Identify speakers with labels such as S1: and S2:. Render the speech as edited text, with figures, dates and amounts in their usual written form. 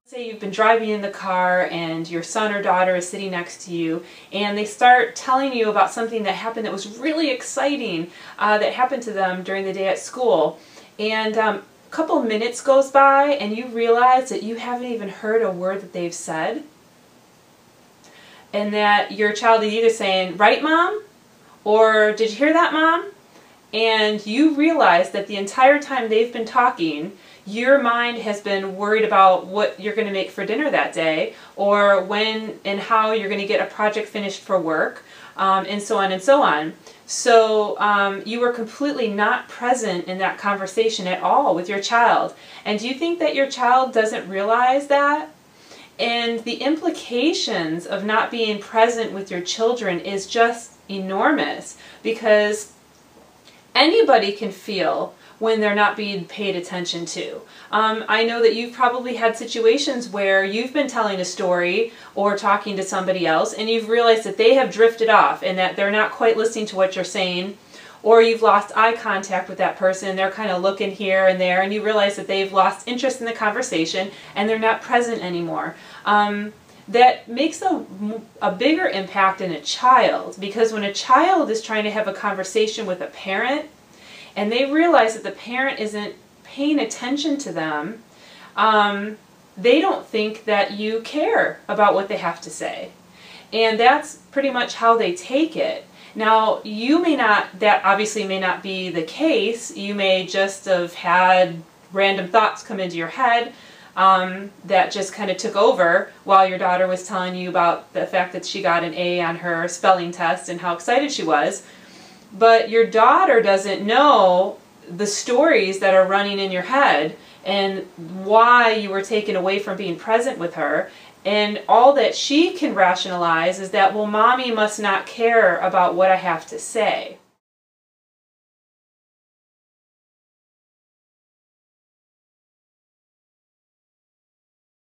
S1: Say you've been driving in the car and your son or daughter is sitting next to you and they start telling you about something that happened that was really exciting that happened to them during the day at school. And a couple of minutes goes by and you realize that you haven't even heard a word that they've said. And that your child is either saying, "Right, Mom?" or "Did you hear that, Mom?" And you realize that the entire time they've been talking, your mind has been worried about what you're going to make for dinner that day, or when and how you're going to get a project finished for work, and so on and so on. So you were completely not present in that conversation at all with your child. And do you think that your child doesn't realize that? And the implications of not being present with your children is just enormous, because anybody can feel when they're not being paid attention to. I know that you've probably had situations where you've been telling a story or talking to somebody else and you've realized that they have drifted off and that they're not quite listening to what you're saying, or you've lost eye contact with that person, they're kind of looking here and there, and you realize that they've lost interest in the conversation and they're not present anymore. That makes a bigger impact in a child, because when a child is trying to have a conversation with a parent and they realize that the parent isn't paying attention to them, they don't think that you care about what they have to say. And that's pretty much how they take it. Now, you may not, that obviously may not be the case. You may just have had random thoughts come into your head that just kind of took over while your daughter was telling you about the fact that she got an A on her spelling test and how excited she was. But your daughter doesn't know the stories that are running in your head and why you were taken away from being present with her. And all that she can rationalize is that, well, Mommy must not care about what I have to say.